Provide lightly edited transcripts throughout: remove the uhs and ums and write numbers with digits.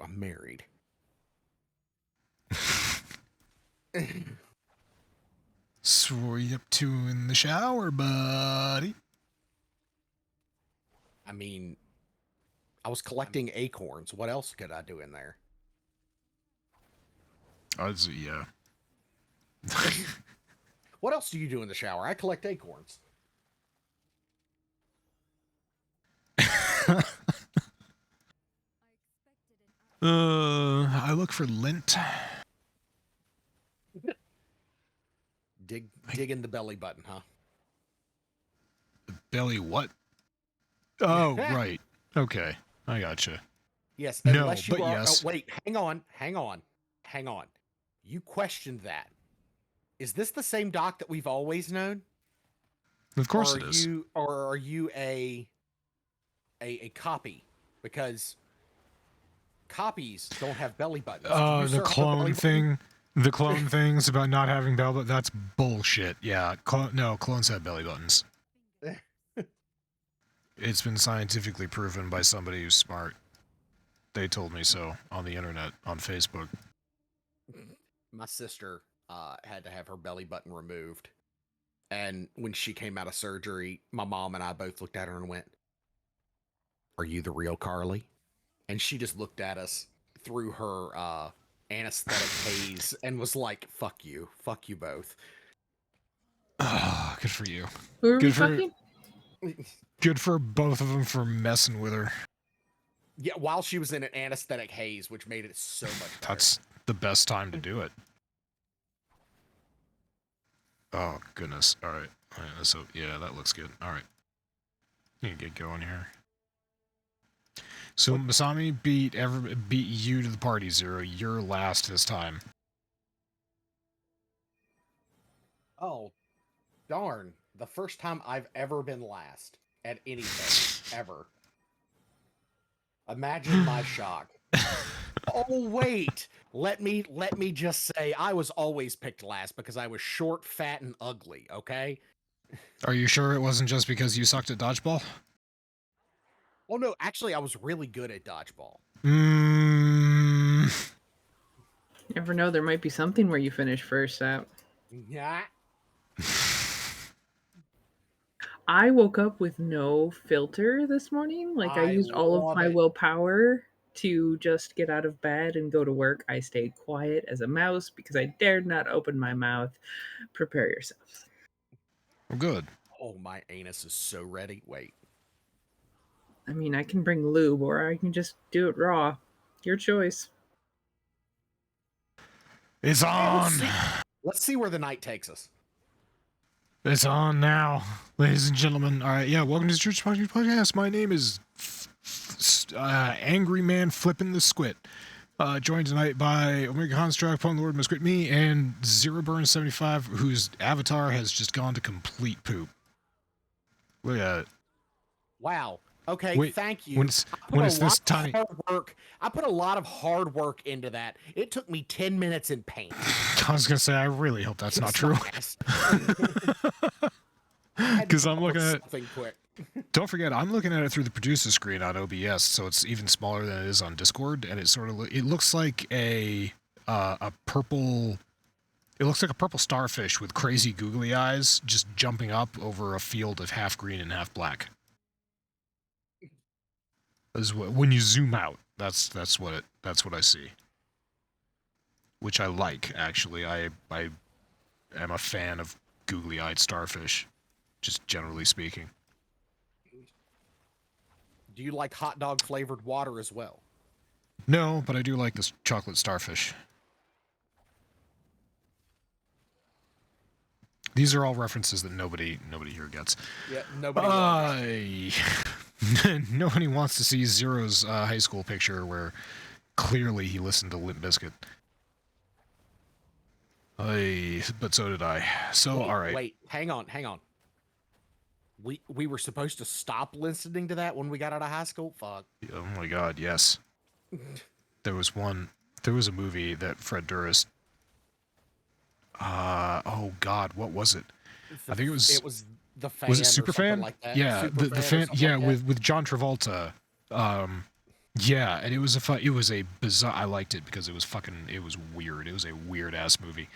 I'm married. So what are you up to in the shower, buddy? I mean, I was collecting acorns. What else could I do in there? Yeah. What else do you do in the shower? I collect acorns. I look for lint. Dig in the belly button, huh? Belly what? Oh, right. Okay, I gotcha. Yes, No, unless you but are. yes. Oh, wait, hang on. You questioned that. Is this the same Doc that we've always known? Of course it is. Or are you a copy? Because copies don't have belly buttons. The clone thing. The clone things about not having belly buttons, that's bullshit. Yeah, no, clones have belly buttons. It's been scientifically proven by somebody who's smart. They told me so on the internet, on Facebook. My sister had to have her belly button removed. And when she came out of surgery, my mom and I both looked at her and went, "Are you the real Carly?" And she just looked at us through her anesthetic haze and was like, "Fuck you both." Oh, good for you. Who are we fucking? Good for both of them for messing with her. Yeah, while she was in an anesthetic haze, which made it so much better. That's the best time to do it. Oh, goodness. All right. So, yeah, that looks good. All right. You can get going here. So, Masami beat you to the party, Zero. You're last this time. Oh, darn. The first time I've ever been last at anything, ever. Imagine my shock. Oh, wait. Let me just say I was always picked last because I was short, fat, and ugly, okay? Are you sure it wasn't just because you sucked at dodgeball? Oh, no. Actually, I was really good at dodgeball. You never know. There might be something where you finish first out. Yeah. I woke up with no filter this morning. Like, I used all of my willpower to just get out of bed and go to work. I stayed quiet as a mouse because I dared not open my mouth. Prepare yourself. Good. Oh, my anus is so ready. Wait. I mean, I can bring lube or I can just do it raw. Your choice. It's on. Let's see where the night takes us. It's on now, ladies and gentlemen. All right, yeah, welcome to the Church of Chonkwij podcast. My name is Angry Man Flipping the Squid. Joined tonight by OmegaConstruct, Pwn Lord, Musquit Me, and Zero Burn 75, whose avatar has just gone to complete poop. Look at it. Wow. Okay, Wait, thank you. When it's this tiny. I put a lot of hard work into that. It took me 10 minutes in paint. I was gonna say, I really hope that's not true. Because I'm looking at it. Quick. Don't forget, I'm looking at it through the producer screen on OBS, so it's even smaller than it is on Discord, and it sort of it looks like a purple. It looks like a purple starfish with crazy googly eyes just jumping up over a field of half green and half black. When you zoom out, that's what I see. Which I like, actually. I am a fan of googly-eyed starfish, just generally speaking. Do you like hot dog flavored water as well? No, but I do like this chocolate starfish. These are all references that nobody here gets. Yeah, nobody. Nobody wants to see Zero's high school picture where clearly he listened to Limp Bizkit. But so did I. So, all right. Wait, hang on. We were supposed to stop listening to that when we got out of high school? Fuck. Oh my god, yes. There was a movie that Fred Durst. Oh god, what was it? I think it was The Fan. Was it Superfan? Like that. Yeah, the fan. Yeah, like with John Travolta. Yeah, and it was a bizarre. I liked it because it was weird. It was a weird ass movie.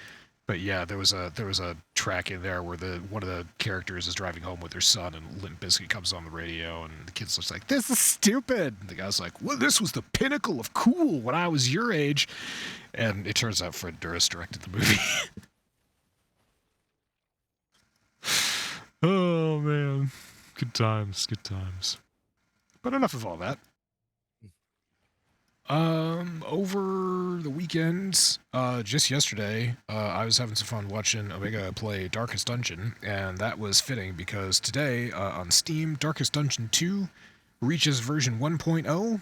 But yeah, there was a track in there where one of the characters is driving home with their son, and Limp Bizkit comes on the radio, and the kid's just like, "This is stupid." And the guy's like, "Well, this was the pinnacle of cool when I was your age," and it turns out Fred Durst directed the movie. Oh man, good times, good times. But enough of all that. Over the weekend, just yesterday, I was having some fun watching Omega play Darkest Dungeon, and that was fitting because today, on Steam, Darkest Dungeon 2 reaches version 1.0,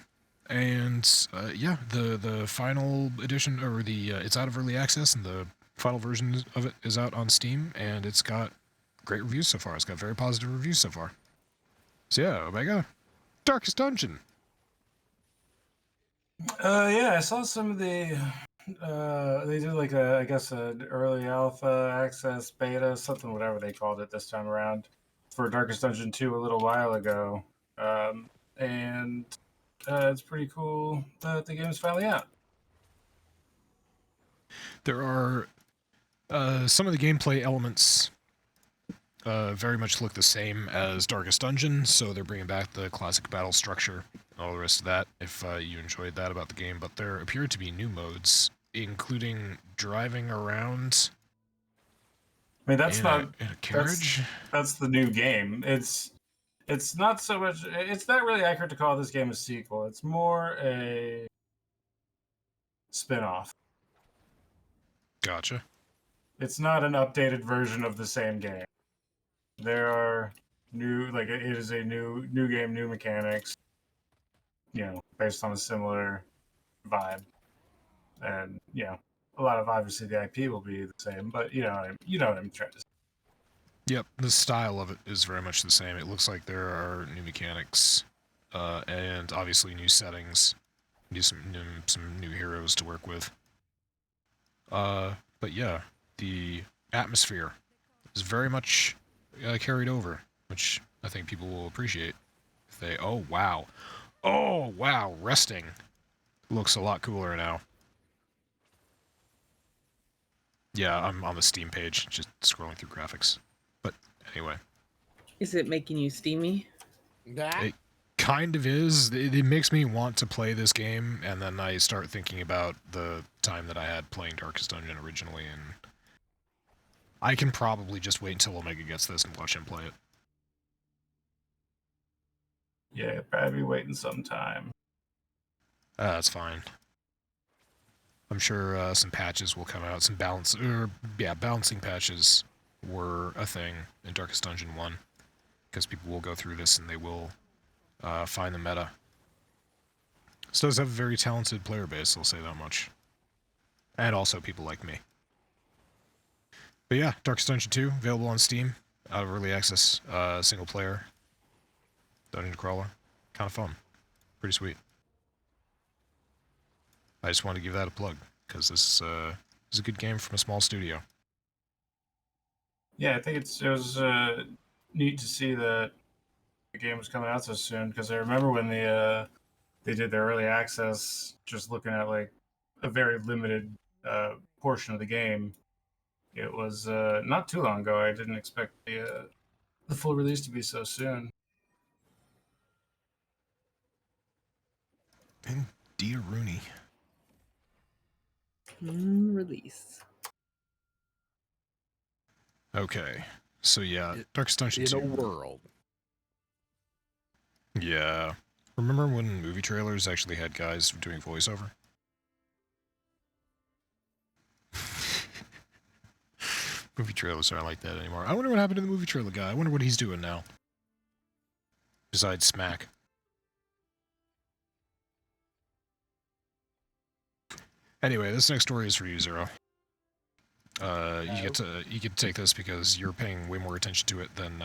and, yeah, the final edition, or it's out of early access, and the final version of it is out on Steam, and it's got great reviews so far. It's got very positive reviews so far. So yeah, Omega, Darkest Dungeon. Yeah, I saw some of the. They did like I guess an early alpha access beta, something whatever they called it this time around, for Darkest Dungeon 2 a little while ago, and it's pretty cool that the game is finally out. There are some of the gameplay elements very much look the same as Darkest Dungeon, so they're bringing back the classic battle structure and all the rest of that, if you enjoyed that about the game. But there appear to be new modes, including driving around. I mean, that's not in a carriage. That's the new game. It's not so much. It's not really accurate to call this game a sequel. It's more a spin-off. Gotcha. It's not an updated version of the same game. There are it is a new game, new mechanics, based on a similar vibe. And, a lot of, obviously, the IP will be the same, but you know what I'm trying to say. Yep, the style of it is very much the same. It looks like there are new mechanics, and obviously new settings, some new heroes to work with. But yeah, the atmosphere is very much carried over, which I think people will appreciate. If they, oh wow, resting looks a lot cooler now. Yeah, I'm on the Steam page, just scrolling through graphics. But anyway. Is it making you steamy? It kind of is. It makes me want to play this game, and then I start thinking about the time that I had playing Darkest Dungeon originally, and I can probably just wait until Omega gets this and watch him play it. Yeah, probably be waiting some time. That's fine. I'm sure some patches will come out. Some balancing patches were a thing in Darkest Dungeon 1, because people will go through this and they will find the meta. This does have a very talented player base, I'll say that much. And also people like me. But yeah, Darkest Dungeon 2, available on Steam, out of early access, single player, dungeon crawler, kind of fun, pretty sweet. I just wanted to give that a plug, because this is a good game from a small studio. Yeah, I think it was neat to see that the game was coming out so soon, because I remember when they did their early access, just looking at like a very limited portion of the game. It was not too long ago. I didn't expect the full release to be so soon. And dear Rooney. Release. Okay, so yeah, Darkest Dungeon 2. In a world. Yeah. Remember when movie trailers actually had guys doing voiceover? Movie trailers aren't like that anymore. I wonder what happened to the movie trailer guy. I wonder what he's doing now. Besides smack. Anyway, this next story is for you, Zero. You get to take this because you're paying way more attention to it than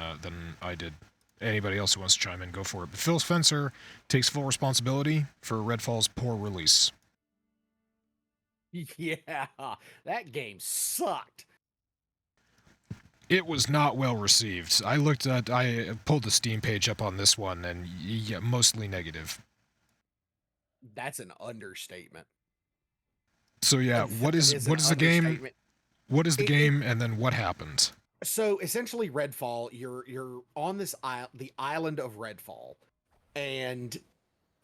I did. Anybody else who wants to chime in, go for it. But Phil Spencer takes full responsibility for Redfall's poor release. Yeah, that game sucked. It was not well received. I pulled the Steam page up on this one, and yeah, mostly negative. That's an understatement. So yeah, what is the game? What is the game, and then what happens? So essentially, Redfall. You're on this the island of Redfall, and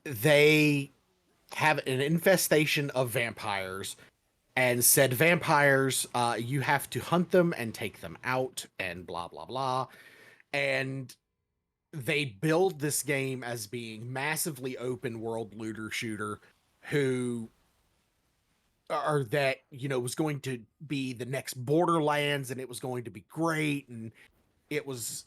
they have an infestation of vampires. And said vampires, you have to hunt them and take them out, and blah blah blah. And they build this game as being massively open world looter shooter, who or that was going to be the next Borderlands, and it was going to be great, and it was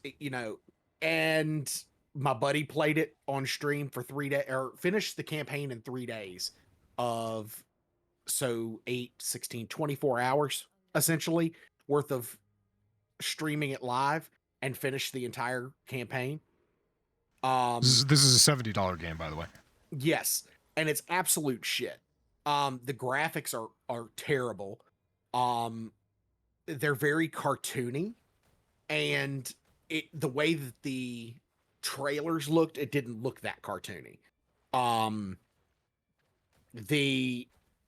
and my buddy played it on stream for 3 days, or finished the campaign in 3 days of 8, 16, 24 hours essentially worth of streaming it live, and finished the entire campaign. This is a $70 game, by the way. Yes, and it's absolute shit. The graphics are terrible. They're very cartoony, and the way that the trailers looked, it didn't look that cartoony.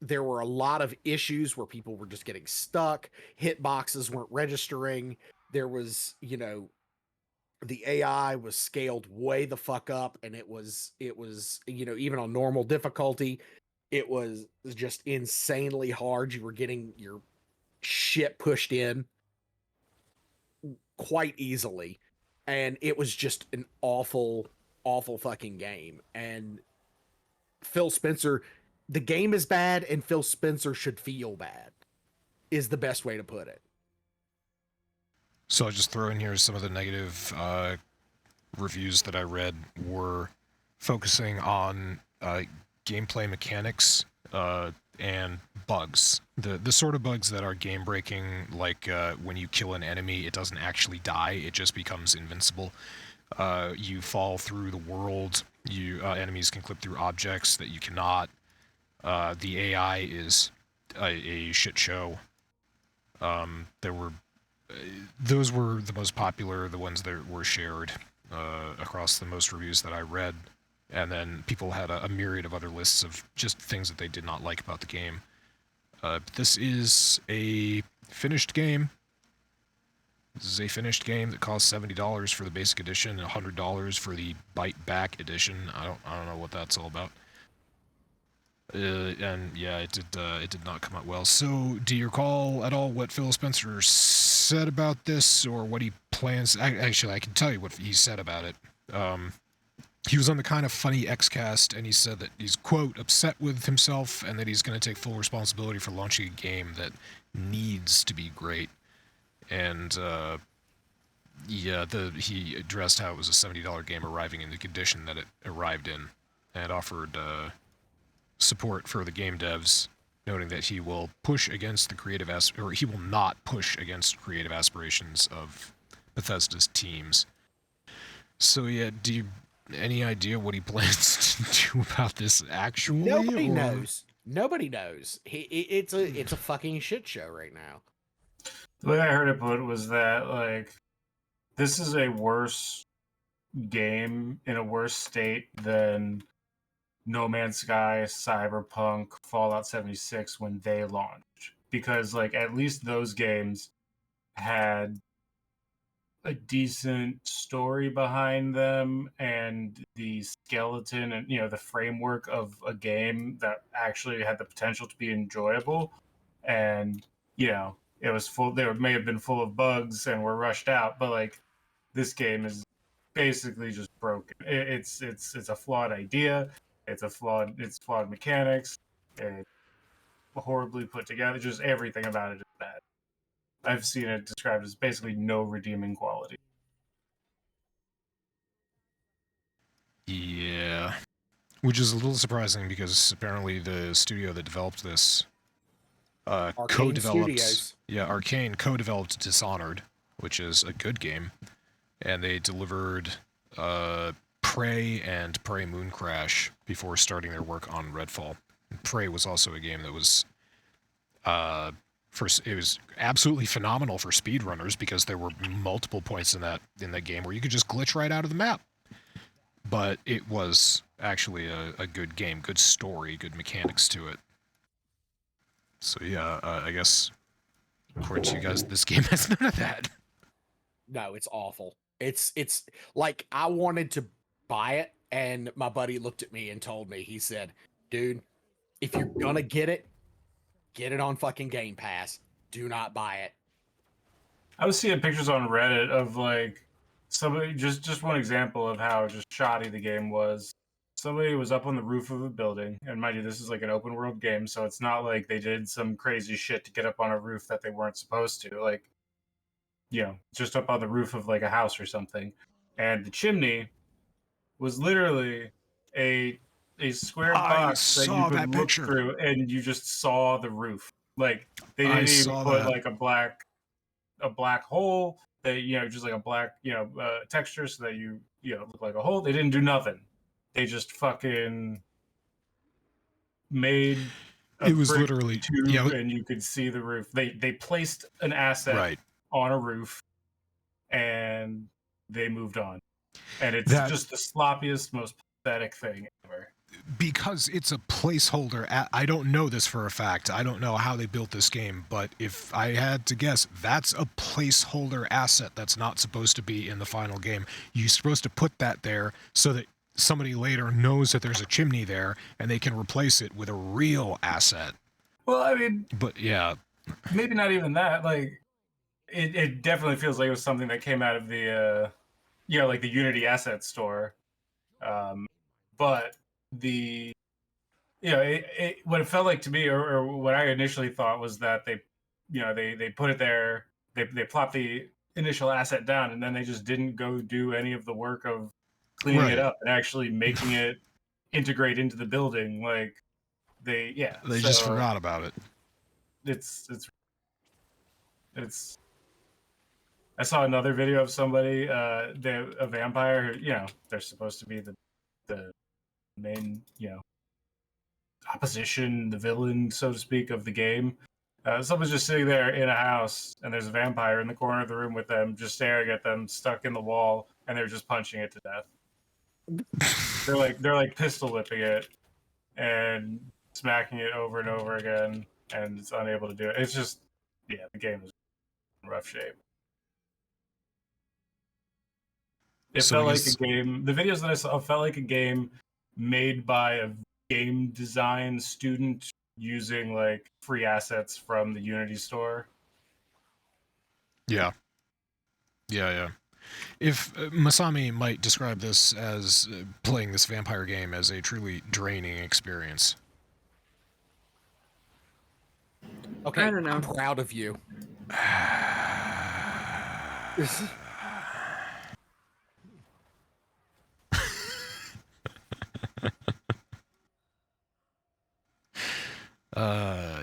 There were a lot of issues where people were just getting stuck. Hitboxes weren't registering. There was, the AI was scaled way the fuck up, and it was, even on normal difficulty, it was just insanely hard. You were getting your shit pushed in quite easily, and it was just an awful, awful fucking game. And Phil Spencer, the game is bad, and Phil Spencer should feel bad, is the best way to put it. So I'll just throw in here some of the negative reviews that I read were focusing on gameplay mechanics and bugs. The sort of bugs that are game breaking, like when you kill an enemy, it doesn't actually die, it just becomes invincible. You fall through the world, enemies can clip through objects that you cannot. The AI is a shit show. Those were the most popular, the ones that were shared across the most reviews that I read. And then people had a myriad of other lists of just things that they did not like about the game. This is a finished game. This is a finished game that costs $70 for the basic edition and $100 for the Bite Back edition. I don't know what that's all about. And yeah, it did not come out well. So, do you recall at all what Phil Spencer said about this, or what he plans? Actually, I can tell you what he said about it. He was on the Kind of Funny Xcast, and he said that he's, quote, upset with himself, and that he's going to take full responsibility for launching a game that needs to be great. And yeah, he addressed how it was a $70 game arriving in the condition that it arrived in, and offered support for the game devs, noting that he will push against the creative he will not push against creative aspirations of Bethesda's teams. So yeah, do you any idea what he plans to do about this actually? Nobody knows. Nobody knows. It's a fucking shit show right now. The way I heard it put was that, like, this is a worse game in a worse state than No Man's Sky, Cyberpunk, Fallout 76 when they launched. Because, like, at least those games had a decent story behind them, and the skeleton and, the framework of a game that actually had the potential to be enjoyable. And, it was full, they may have been full of bugs and were rushed out, but, like, this game is basically just broken. It's a flawed idea. It's flawed mechanics. It's horribly put together. Just everything about it is bad. I've seen it described as basically no redeeming quality. Yeah. Which is a little surprising, because apparently the studio that developed this co-developed... Yeah, Arcane co-developed Dishonored, which is a good game. And they delivered Prey and Prey Mooncrash before starting their work on Redfall. And Prey was also a game that was... it was absolutely phenomenal for speedrunners, because there were multiple points in that game where you could just glitch right out of the map. but it was actually a good game, good story, good mechanics to it. So yeah, I guess according to you guys, this game has none of that. No, it's awful. It's like I wanted to buy it, and my buddy looked at me and told me, he said, "Dude, if you're gonna get it on fucking Game Pass. Do not buy it." I was seeing pictures on Reddit of like somebody, just one example of how just shoddy the game was. Somebody was up on the roof of a building, and mind you, this is like an open world game, so it's not like they did some crazy shit to get up on a roof that they weren't supposed to. Like, you know, just up on the roof of like a house or something. And the chimney was literally a square I box that you saw could that look picture. through, and you just saw the roof. Like they I didn't even saw put that. like a black hole that, you know, just like a black, you know, texture so that you know, look like a hole. They didn't do nothing. They just fucking made a It was brick literally tube, and you could see the roof. They placed an asset right on a roof, and they moved on. And it's That- just the sloppiest, most pathetic thing ever. because it's a placeholder. I don't know this for a fact. I don't know how they built this game, but if I had to guess, that's a placeholder asset that's not supposed to be in the final game. You're supposed to put that there so that somebody later knows that there's a chimney there and they can replace it with a real asset. Well, I mean, but yeah, maybe not even that. Like, it definitely feels like it was something that came out of the, you know, like the Unity asset store. But the, you know, what it felt like to me, or what I initially thought, was that they, you know, they put it there, they plopped the initial asset down, and then they just didn't go do any of the work of cleaning it up and actually making it integrate into the building. Like they just forgot about it. It's I saw another video of somebody, a vampire who, you know, they're supposed to be the main, you know, opposition, the villain, so to speak, of the game. Someone's just sitting there in a house, and there's a vampire in the corner of the room with them, just staring at them, stuck in the wall, and they're just punching it to death. they're like pistol whipping it and smacking it over and over again, and it's unable to do it. It's just, yeah, the game is in rough shape. It felt like a game. The videos that I saw felt like a game made by a game design student using like free assets from the Unity store. Yeah. If Masami might describe this as playing this vampire game as a truly draining experience. Okay, I don't know. I'm proud of you.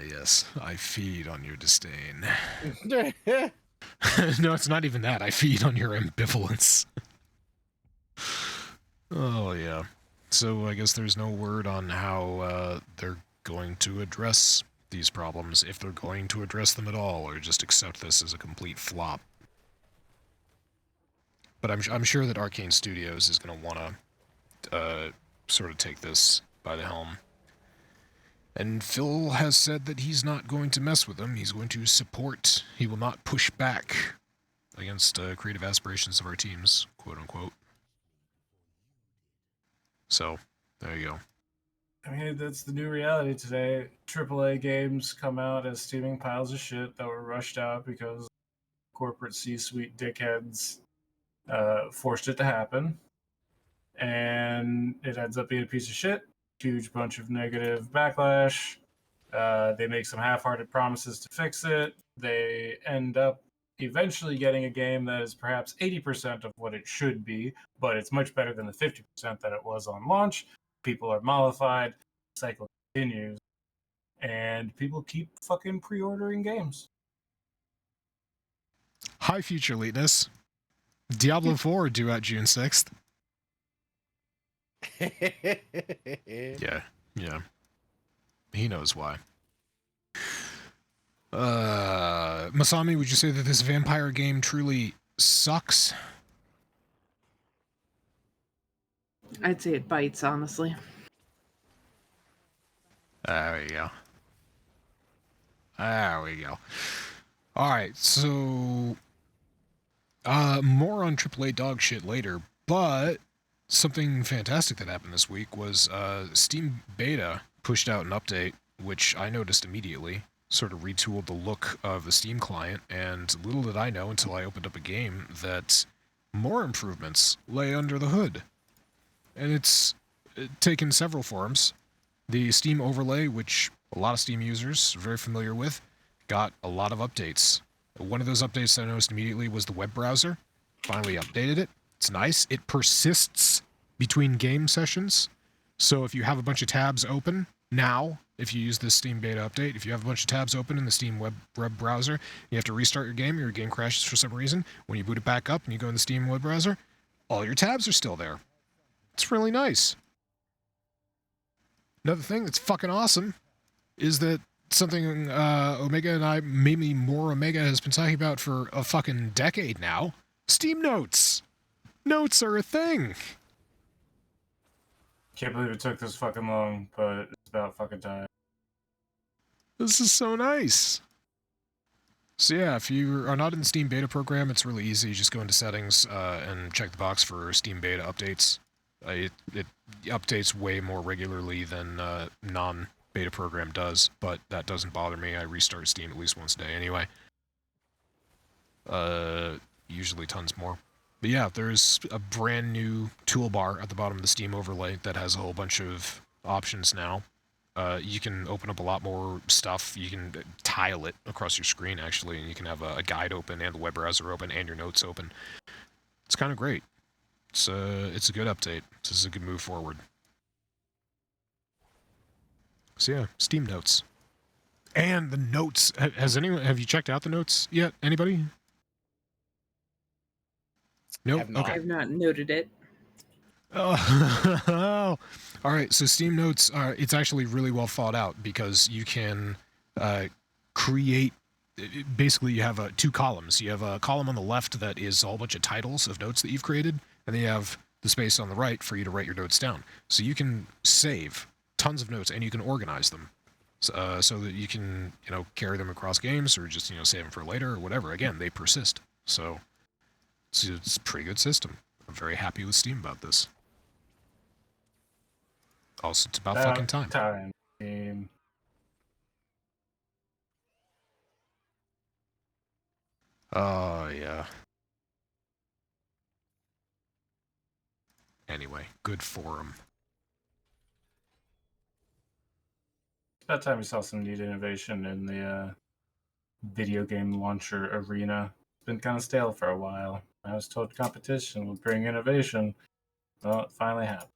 Yes, I feed on your disdain. No, it's not even that. I feed on your ambivalence. Oh, yeah. So I guess there's no word on how they're going to address these problems, if they're going to address them at all, or just accept this as a complete flop. But I'm sure that Arcane Studios is going to want to sort of take this by the helm. And Phil has said that he's not going to mess with them. He's going to support. He will not push back against creative aspirations of our teams, quote unquote. So, there you go. I mean, that's the new reality today. AAA games come out as steaming piles of shit that were rushed out because corporate C-suite dickheads forced it to happen. And it ends up being a piece of shit. Huge bunch of negative backlash. They make some half-hearted promises to fix it. They end up eventually getting a game that is perhaps 80% of what it should be, but it's much better than the 50% that it was on launch. People are mollified. The cycle continues. And people keep fucking pre-ordering games. Hi, future eliteness. Diablo 4 due out June 6th. Yeah. He knows why. Masami, would you say that this vampire game truly sucks? I'd say it bites, honestly. There we go. There we go. All right, so more on AAA dog shit later, but something fantastic that happened this week was Steam Beta pushed out an update, which I noticed immediately, sort of retooled the look of the Steam client, and little did I know until I opened up a game that more improvements lay under the hood. And it's taken several forms. The Steam overlay, which a lot of Steam users are very familiar with, got a lot of updates. One of those updates I noticed immediately was the web browser. Finally updated it. It's nice. It persists between game sessions. So if you have a bunch of tabs open now, if you use this Steam beta update, if you have a bunch of tabs open in the Steam web browser, you have to restart your game, or your game crashes for some reason. When you boot it back up and you go in the Steam web browser, all your tabs are still there. It's really nice. Another thing that's fucking awesome is that something Omega and I, maybe more Omega, has been talking about for a fucking decade now. Steam Notes. Notes are a thing. Can't believe it took this fucking long, but it's about fucking time. This is so nice. So yeah, if you are not in the Steam Beta program, it's really easy. You just go into settings and check the box for Steam Beta updates. It updates way more regularly than non-beta program does, but that doesn't bother me. I restart Steam at least once a day anyway. Usually tons more. But yeah, there's a brand new toolbar at the bottom of the Steam overlay that has a whole bunch of options now. You can open up a lot more stuff. You can tile it across your screen, actually, and you can have a guide open and the web browser open and your notes open. It's kind of great. It's a good update. This is a good move forward. So yeah, Steam Notes. And the notes. Have you checked out the notes yet? Anybody? No? Okay. I've not noted it. Oh, all right. So Steam Notes, it's actually really well thought out because you can create. Basically, you have two columns. You have a column on the left that is a whole bunch of titles of notes that you've created, and then you have the space on the right for you to write your notes down. So you can save tons of notes and you can organize them, so that you can carry them across games or just save them for later or whatever. Again, they persist. So it's a pretty good system. I'm very happy with Steam about this. Also, it's about fucking time. Game. Oh, yeah. Anyway, good forum. It's about time we saw some neat innovation in the video game launcher arena. It's been kind of stale for a while. I was told competition would bring innovation. Well, it finally happened.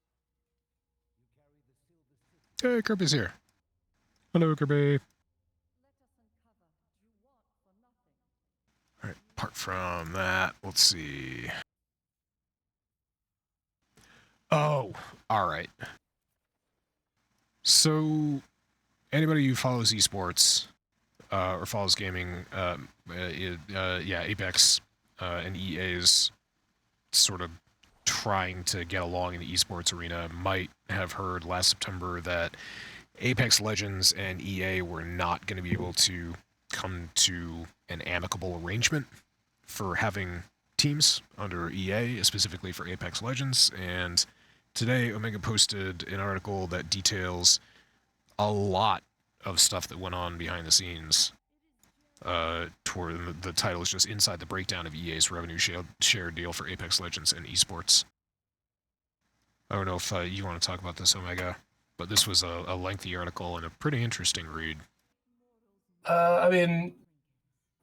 Hey, Kirby's here. Hello, Kirby. All right, apart from that, let's see. Oh, all right. So, anybody who follows esports or follows gaming, Apex and EA's sort of trying to get along in the esports arena might have heard last September that Apex Legends and EA were not going to be able to come to an amicable arrangement for having teams under EA, specifically for Apex Legends. And today, Omega posted an article that details a lot of stuff that went on behind the scenes. Toward the title is just Inside the Breakdown of EA's Revenue Share Deal for Apex Legends and Esports. I don't know if you want to talk about this, Omega, but this was a lengthy article and a pretty interesting read. I mean,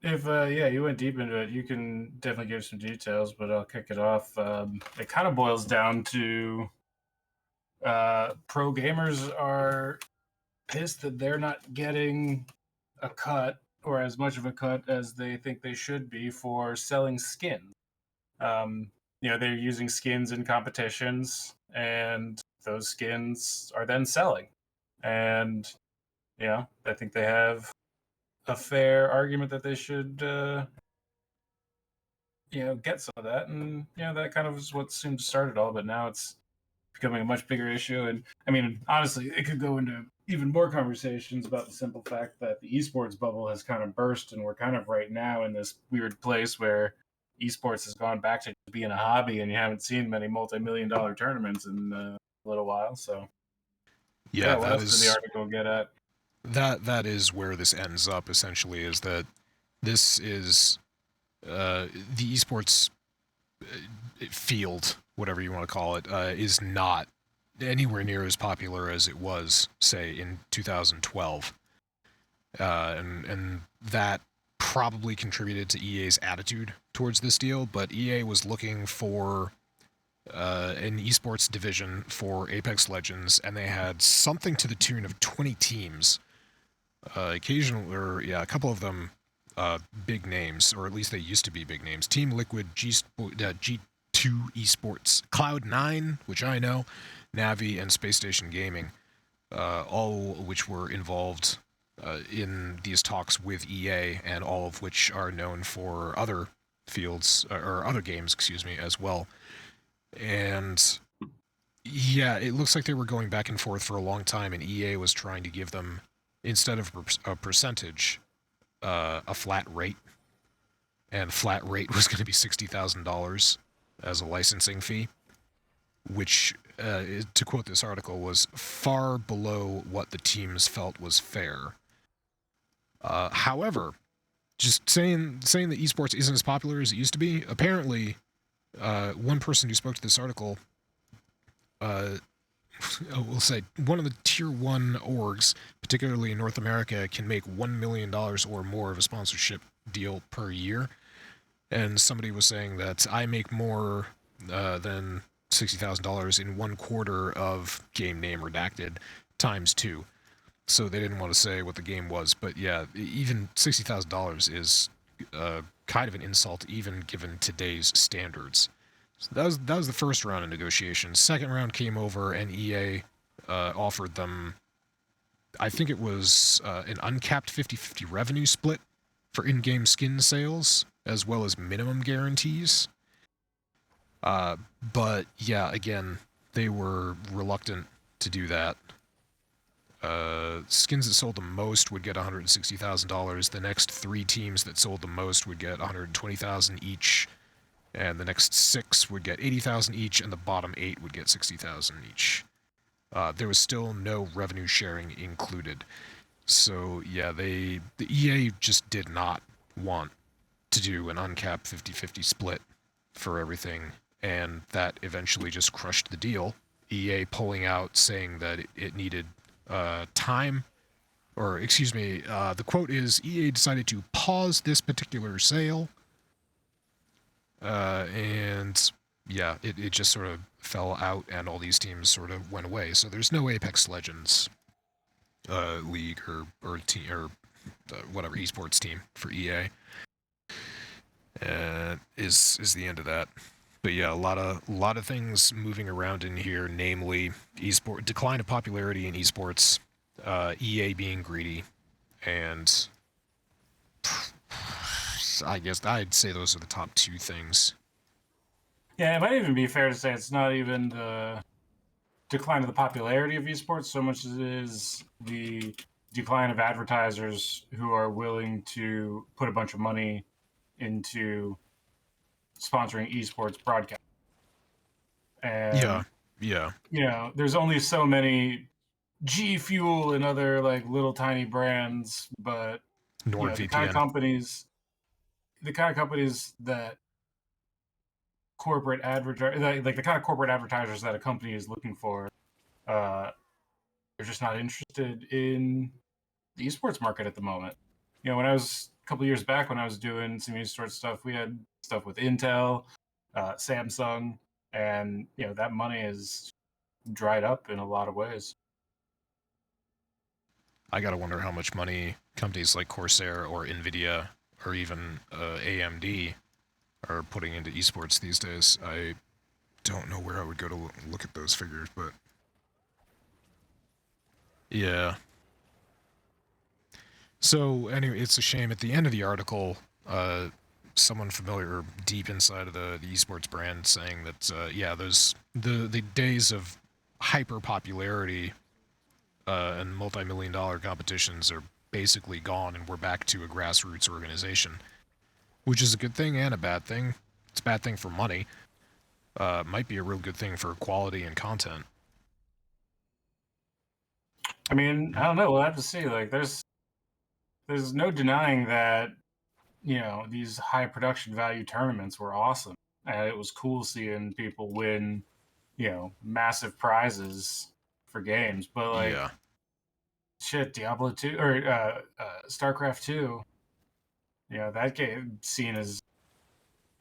if you went deep into it, you can definitely give some details, but I'll kick it off. It kind of boils down to pro gamers are pissed that they're not getting a cut or as much of a cut as they think they should be for selling skins. They're using skins in competitions, and those skins are then selling. And I think they have a fair argument that they should get some of that. And that kind of is what seemed to start it all, but now it's becoming a much bigger issue. And I mean, honestly, it could go into even more conversations about the simple fact that the esports bubble has kind of burst, and we're kind of right now in this weird place where esports has gone back to being a hobby, and you haven't seen many multi-million-dollar tournaments in a little while. So Yeah, what else did the article get at? That is where this ends up, essentially, is that this is the esports field, whatever you want to call it, is not anywhere near as popular as it was, say, in 2012. And that probably contributed to EA's attitude towards this deal, but EA was looking for an esports division for Apex Legends, and they had something to the tune of 20 teams. A couple of them big names, or at least they used to be big names. Team Liquid, G2 Esports, Cloud9, which I know, Navi, and Space Station Gaming, all which were involved in these talks with EA, and all of which are known for other fields, or other games, excuse me, as well. And yeah, it looks like they were going back and forth for a long time, and EA was trying to give them, instead of a percentage, a flat rate. And flat rate was going to be $60,000 as a licensing fee, which, to quote this article, was far below what the teams felt was fair. However, just saying that esports isn't as popular as it used to be, apparently, one person who spoke to this article, we'll say one of the tier 1 orgs, particularly in North America, can make $1 million or more of a sponsorship deal per year. And somebody was saying that I make more than $60,000 in 1 quarter of game name redacted times 2. So they didn't want to say what the game was, but yeah, even $60,000 is kind of an insult, even given today's standards. So that was the first round of negotiations. Second round came over, and EA offered them, I think it was an uncapped 50-50 revenue split for in-game skin sales, as well as minimum guarantees. But yeah, again, they were reluctant to do that. Skins that sold the most would get $160,000. The next 3 teams that sold the most would get $120,000 each, and the next 6 would get $80,000 each, and the bottom 8 would get $60,000 each. There was still no revenue sharing included. So yeah, the EA just did not want to do an uncapped 50-50 split for everything, and that eventually just crushed the deal. EA pulling out, saying that it needed time, or excuse me, the quote is, EA decided to pause this particular sale, and yeah, it just sort of fell out, and all these teams sort of went away. So there's no Apex Legends league or team or whatever esports team for EA. Is the end of that. But yeah, a lot of things moving around in here, namely decline of popularity in esports, EA being greedy, and I guess I'd say those are the top 2 things. Yeah, it might even be fair to say it's not even the decline of the popularity of esports so much as it is the decline of advertisers who are willing to put a bunch of money into sponsoring esports broadcast. And yeah. You know, there's only so many G Fuel and other like little tiny brands, but the kind of companies that corporate like the kind of corporate advertisers that a company is looking for, they're just not interested in the esports market at the moment. You know, when I was a couple years back, when I was doing some esports stuff, we had stuff with Intel, Samsung, and that money is dried up in a lot of ways. I gotta wonder how much money companies like Corsair or Nvidia or even AMD are putting into esports these days. I don't know where I would go to look at those figures, but yeah. So anyway, it's a shame. At the end of the article, someone familiar or deep inside of the esports brand saying that yeah, those the days of hyper popularity and multi-million-dollar competitions are basically gone, and we're back to a grassroots organization, which is a good thing and a bad thing. It's a bad thing for money. Might be a real good thing for quality and content. I mean, I don't know. We'll have to see. Like, there's no denying that, you know, these high production value tournaments were awesome. And it was cool seeing people win, you know, massive prizes for games. But, like, Yeah. shit, Diablo 2 or StarCraft 2, you know, that game scene is,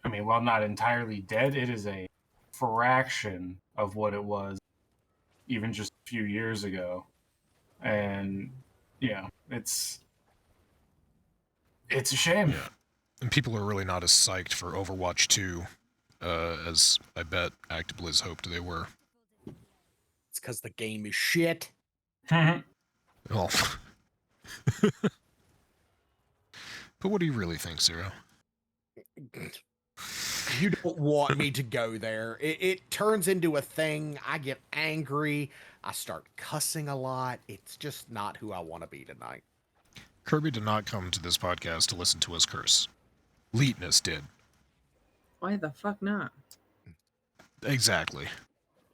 I mean, while not entirely dead, it is a fraction of what it was even just a few years ago. And, you know, it's a shame. Yeah. And people are really not as psyched for Overwatch 2 as I bet ActiBliz hoped they were. It's because the game is shit. Well, but what do you really think, Zero? You don't want me to go there. It turns into a thing. I get angry. I start cussing a lot. It's just not who I want to be tonight. Kirby did not come to this podcast to listen to us curse. Leetness did. Why the fuck not? Exactly.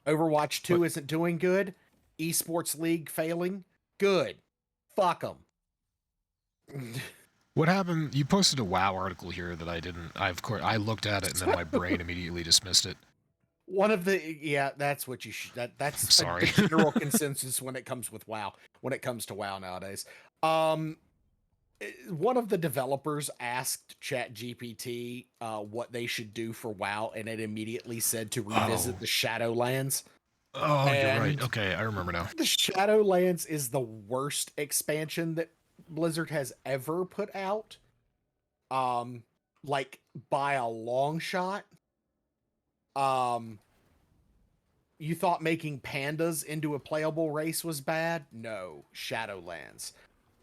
Overwatch 2 isn't doing good. Esports League failing. Good. Fuck them. What happened? You posted a WoW article here that I didn't. I looked at it and then my brain immediately dismissed it. One of the that's what you should. That's sorry. the general consensus when it comes with WoW. When it comes to WoW nowadays, one of the developers asked ChatGPT what they should do for WoW, and it immediately said to revisit the Shadowlands. Oh, you're right. Okay, I remember now. The Shadowlands is the worst expansion that Blizzard has ever put out. Like by a long shot. You thought making pandas into a playable race was bad? No, Shadowlands.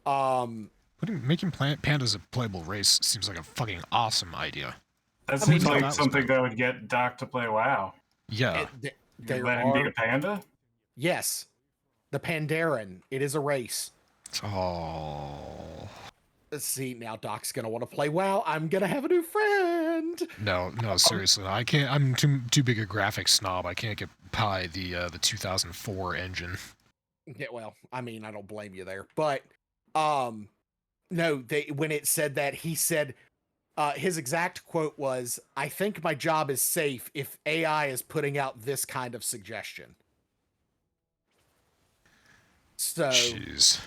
Making pandas a playable race seems like a fucking awesome idea. That seems like something that would get Doc to play WoW. Yeah. You let him be a panda? Yes. The Pandaren. It is a race. Oh. See, now Doc's gonna want to play WoW. I'm gonna have a new friend. No, seriously. I can't. I'm too big a graphics snob. I can't get by the 2004 engine. Yeah, well, I mean, I don't blame you there. But no, when it said that, he said his exact quote was, "I think my job is safe if AI is putting out this kind of suggestion." So, jeez.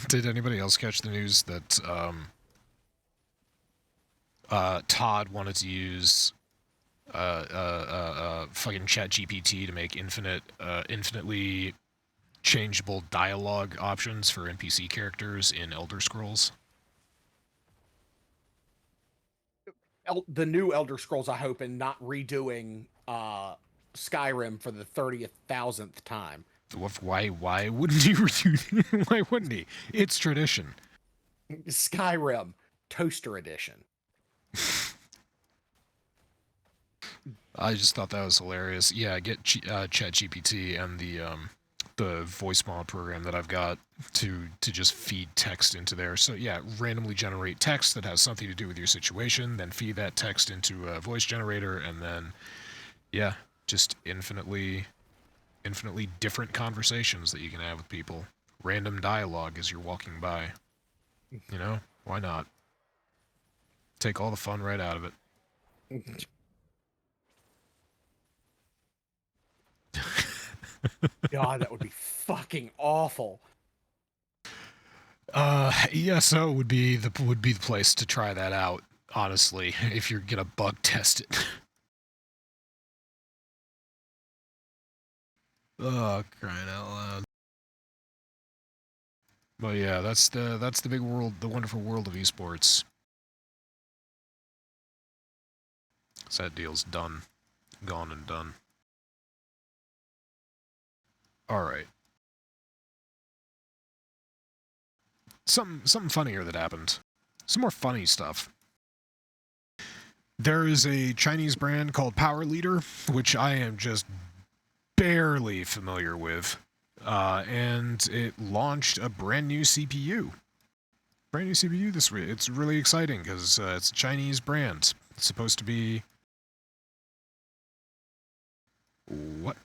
Did anybody else catch the news that Todd wanted to use fucking ChatGPT to make infinitely changeable dialogue options for NPC characters in Elder Scrolls? The new Elder Scrolls, I hope, and not redoing Skyrim for the 30,000th time. Why wouldn't he redo? Why wouldn't he? It's tradition. Skyrim Toaster Edition. I just thought that was hilarious. Yeah, get ChatGPT and the voice mod program that I've got to just feed text into there. So yeah, randomly generate text that has something to do with your situation, then feed that text into a voice generator, and then yeah, just infinitely different conversations that you can have with people. Random dialogue as you're walking by. You know, why not? Take all the fun right out of it. God, that would be fucking awful. ESO would be the place to try that out, honestly, if you're gonna bug test it. Oh, crying out loud. But yeah, that's the big world, the wonderful world of esports. So that deal's done. Gone and done. Alright. Something funnier that happened. Some more funny stuff. There is a Chinese brand called Power Leader, which I am just barely familiar with. And it launched a brand new CPU. Brand new CPU this week. It's really exciting because it's a Chinese brand. It's supposed to be... What?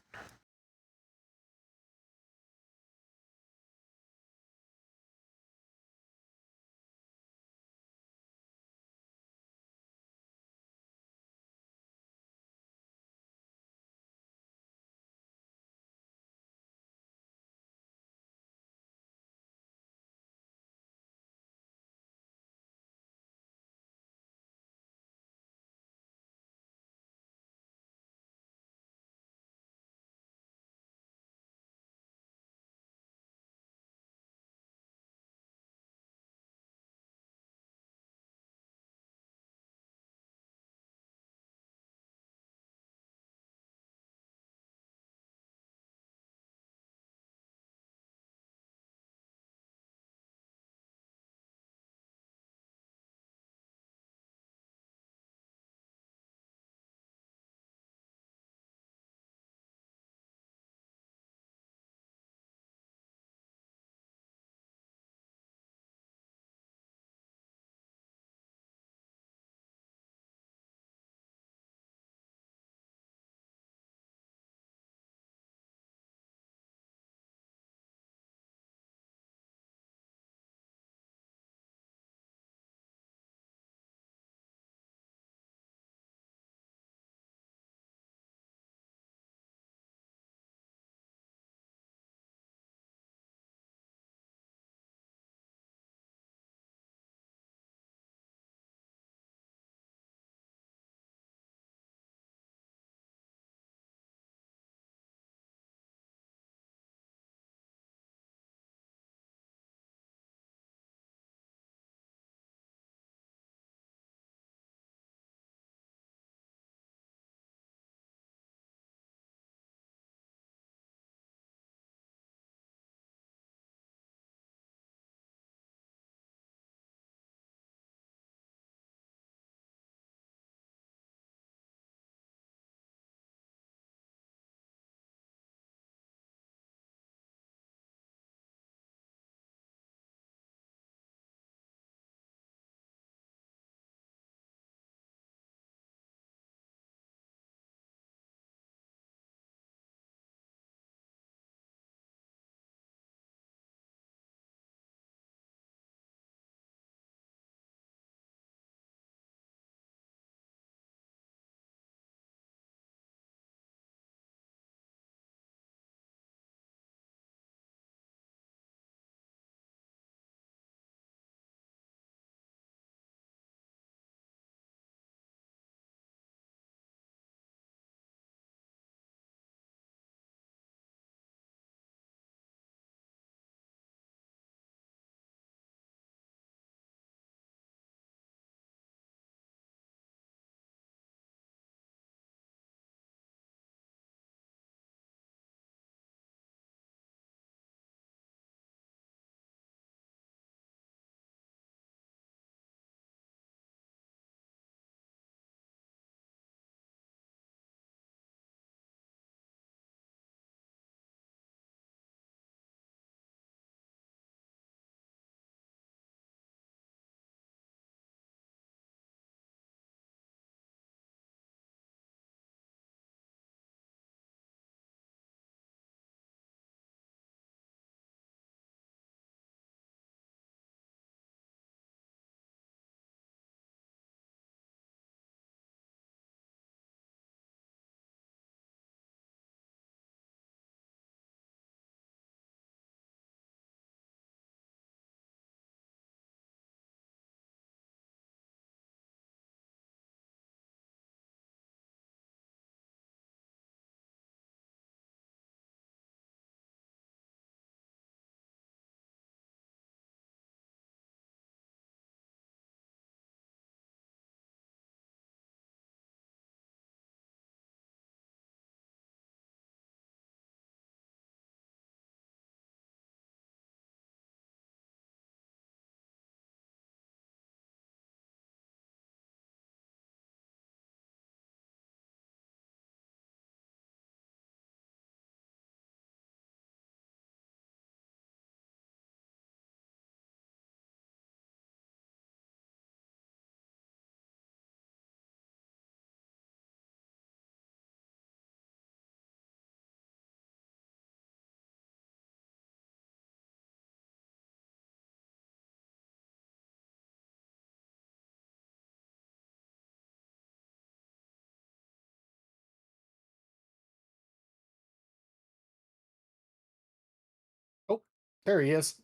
There he is.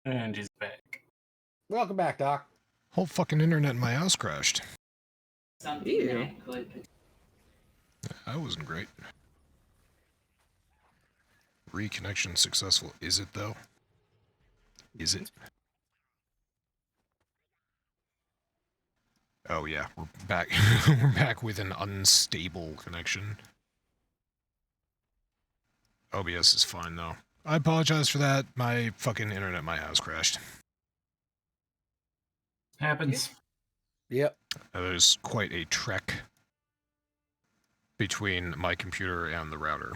And he's back. Welcome back, Doc. Whole fucking internet in my house crashed. Ew. That wasn't great. Reconnection successful. Is it, though? Is it? Oh, yeah. We're back. We're back with an unstable connection. OBS is fine, though. I apologize for that. My fucking internet in my house crashed. Happens. Yep. There's quite a trek between my computer and the router.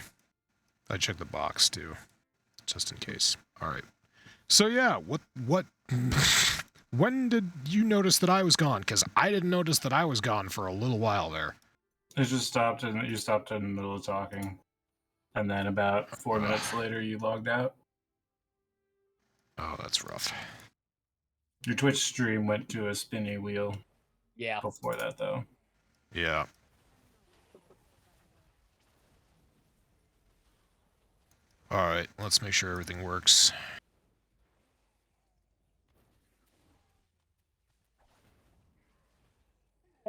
I checked the box, too, just in case. All right. So, yeah, what... When did you notice that I was gone? Because I didn't notice that I was gone for a little while there. It just stopped, and you stopped in the middle of talking. And then about 4 minutes later, you logged out. Oh, that's rough. Your Twitch stream went to a spinny wheel. Yeah. Before that, though. Yeah. Alright, let's make sure everything works.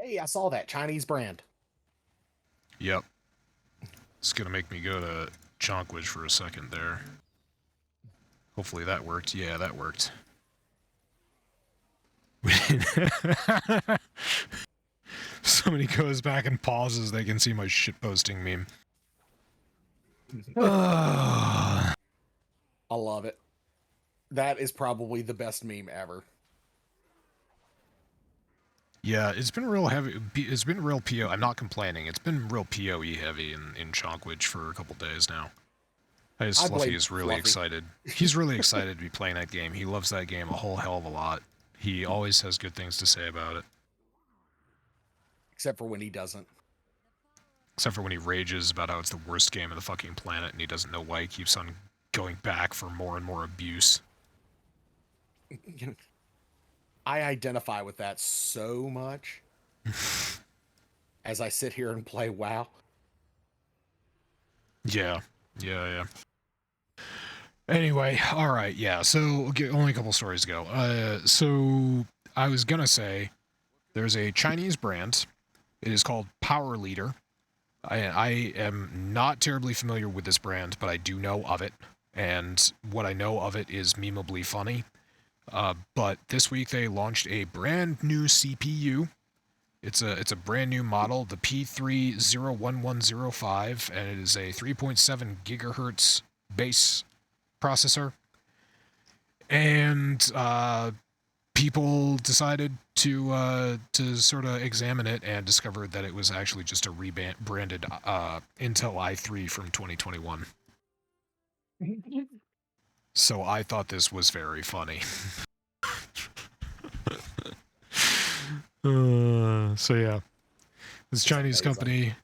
Hey, I saw that Chinese brand. Yep. It's gonna make me go to Chonkwij for a second there. Hopefully that worked. Yeah, that worked. Somebody goes back and pauses, they can see my shitposting meme. I love it. That is probably the best meme ever. Yeah, it's been real heavy. It's been real PO. I'm not complaining. It's been real PoE heavy in Chonkwij for a couple days now. Fluffy is really excited. He's really excited to be playing that game. He loves that game a whole hell of a lot. He always has good things to say about it. Except for when he doesn't. Except for when he rages about how it's the worst game of the fucking planet and he doesn't know why he keeps on going back for more and more abuse. I identify with that so much as I sit here and play WoW. Yeah. Anyway, alright, yeah, so only a couple stories to go. So I was gonna say, there's a Chinese brand. It is called Power Leader. I am not terribly familiar with this brand, but I do know of it. And what I know of it is memeably funny. But this week they launched a brand new CPU. It's a brand new model, the P301105, and it is a 3.7 gigahertz base processor. And people decided to sort of examine it and discovered that it was actually just a rebranded Intel i3 from 2021. So I thought this was very funny. So yeah, this Chinese company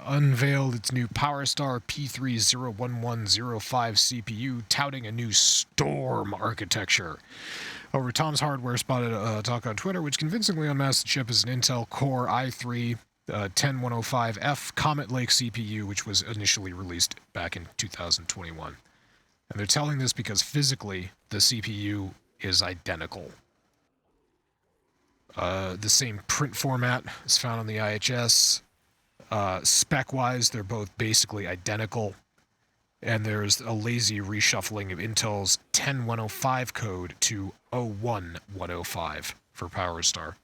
unveiled its new PowerStar P301105 CPU, touting a new Storm architecture. However, Tom's Hardware spotted a talk on Twitter which convincingly unmasked the chip as an Intel Core i3 10105F Comet Lake CPU, which was initially released back in 2021. And they're telling this because physically the CPU is identical. The same print format is found on the IHS. Spec-wise, they're both basically identical. And there's a lazy reshuffling of Intel's 10105 code to 01105 for PowerStar.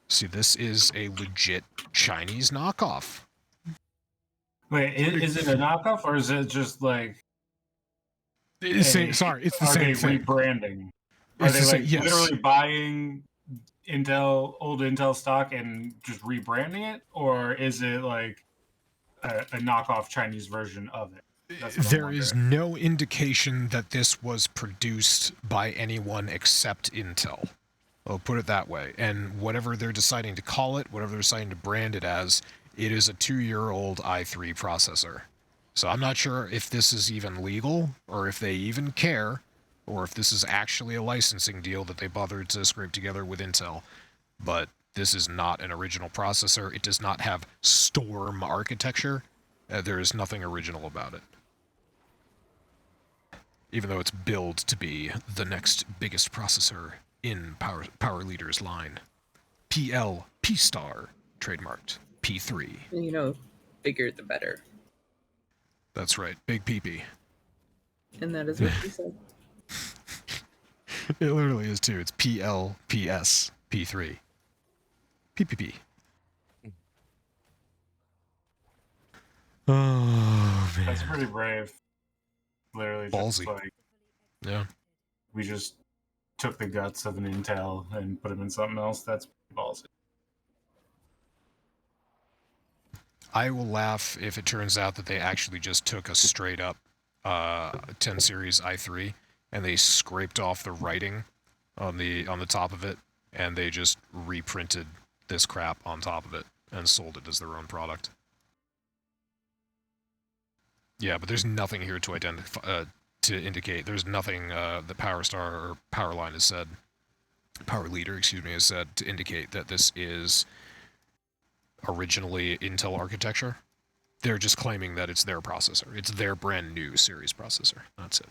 See, this is a legit Chinese knockoff. Wait, is it a knockoff or is it just like... It's the same thing. Rebranding? Are they literally buying old Intel stock and just rebranding it? Or is it like a knockoff Chinese version of it? There is no indication that this was produced by anyone except Intel. I'll put it that way. And whatever they're deciding to call it, whatever they're deciding to brand it as, it is a 2-year-old i3 processor. So I'm not sure if this is even legal, or if they even care, or if this is actually a licensing deal that they bothered to scrape together with Intel. But this is not an original processor. It does not have Storm architecture. There is nothing original about it. even though it's billed to be the next biggest processor in Power Leader's line. PL P-Star, trademarked P3. You know, bigger the better. That's right, big PP. And that is what she said. It literally is too. It's PLPS P3. PPP. Oh, man. That's pretty brave. Literally just Ballsy. like, Yeah. we just took the guts of an Intel and put them in something else. That's pretty ballsy. I will laugh if it turns out that they actually just took a straight up 10 series i3 and they scraped off the writing on the top of it and they just reprinted this crap on top of it and sold it as their own product. Yeah, but there's nothing here to identify to indicate. There's nothing the PowerStar or Powerline has said, Power Leader, excuse me, has said to indicate that this is originally Intel architecture. They're just claiming that it's their processor. It's their brand new series processor. That's it.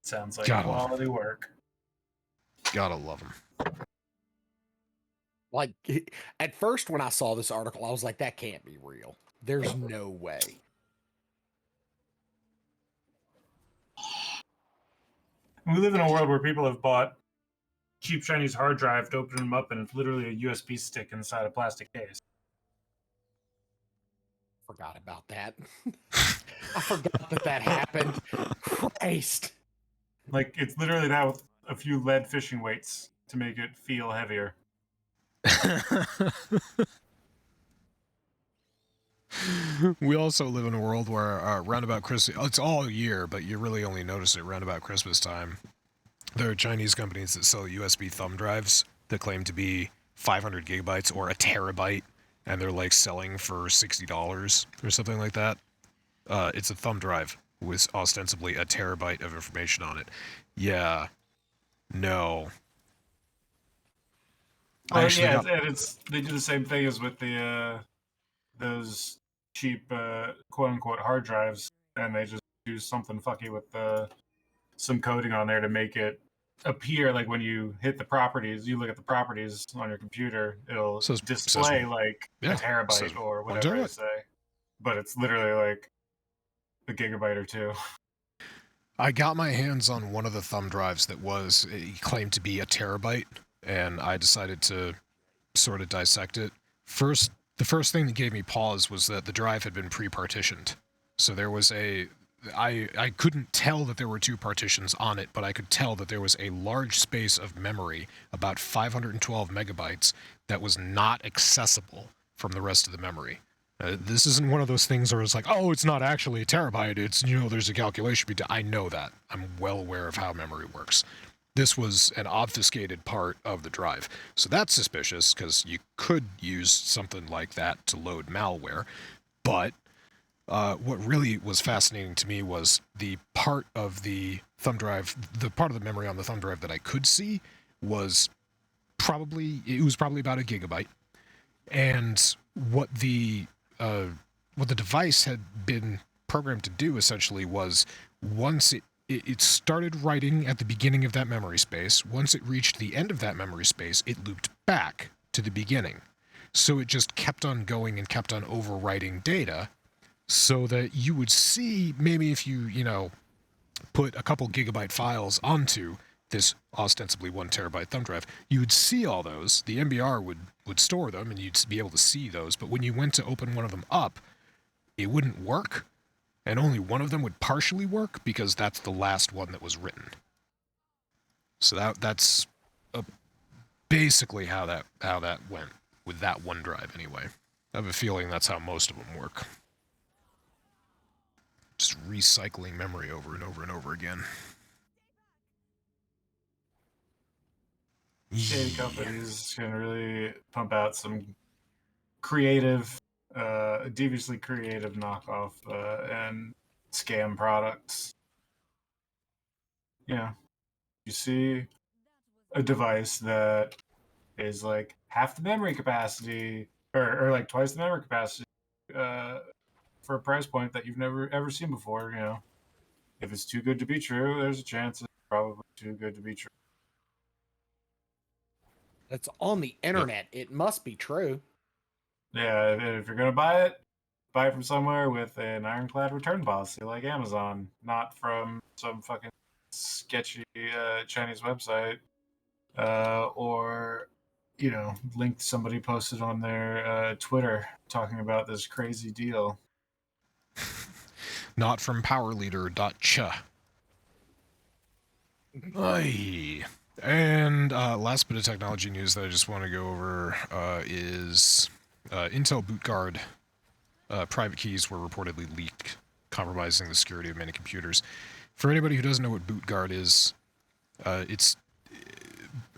Sounds like Gotta quality work. Gotta love them. Like, at first when I saw this article, I was like, that can't be real. There's no way. We live in a world where people have bought cheap Chinese hard drive to open them up, and it's literally a USB stick inside a plastic case. Forgot about that. I forgot that happened. Christ. Like, it's literally that with a few lead fishing weights to make it feel heavier. We also live in a world where round about Christmas, it's all year, but you really only notice it round about Christmas time. There are Chinese companies that sell USB thumb drives that claim to be 500 gigabytes or a terabyte, and they're like selling for $60 or something like that. It's a thumb drive with ostensibly a terabyte of information on it. Yeah. No. Well, yeah, they do the same thing as with the those cheap quote unquote hard drives, and they just do something funky with some coding on there to make it appear like when you hit the properties, you look at the properties on your computer, it'll display like a terabyte or whatever they say, but it's literally like a gigabyte or two. I got my hands on one of the thumb drives that claimed to be a terabyte, and I decided to sort of dissect it. The first thing that gave me pause was that the drive had been pre-partitioned. So there was I couldn't tell that there were two partitions on it, but I could tell that there was a large space of memory, about 512 megabytes, that was not accessible from the rest of the memory. This isn't one of those things where it's like, oh, it's not actually a terabyte. It's, there's a calculation. I know that. I'm well aware of how memory works. This was an obfuscated part of the drive. So that's suspicious because you could use something like that to load malware. But what really was fascinating to me was the part of the thumb drive, the part of the memory on the thumb drive that I could see was probably about a gigabyte. And what the device had been programmed to do essentially was once it started writing at the beginning of that memory space. Once it reached the end of that memory space, it looped back to the beginning. So it just kept on going and kept on overwriting data so that you would see, maybe if you put a couple gigabyte files onto this ostensibly 1 terabyte thumb drive, you would see all those. The MBR would store them and you'd be able to see those. But when you went to open one of them up, it wouldn't work. And only one of them would partially work because that's the last one that was written. So that's basically how that went with that one drive anyway. I have a feeling that's how most of them work. Just recycling memory over and over and over again. Shady companies can really pump out some creative, deviously creative knockoff and scam products. Yeah, you see a device that is like half the memory capacity, or like twice the memory capacity for a price point that you've never ever seen before. You know, if it's too good to be true, there's a chance it's probably too good to be true. It's on the internet. It must be true. Yeah, if you're gonna buy it from somewhere with an ironclad return policy like Amazon, not from some fucking sketchy Chinese website, or you know, linked somebody posted on their Twitter talking about this crazy deal. Not from powerleader.ch. Aye. And last bit of technology news that I just want to go over is Intel BootGuard private keys were reportedly leaked, compromising the security of many computers. For anybody who doesn't know what BootGuard is,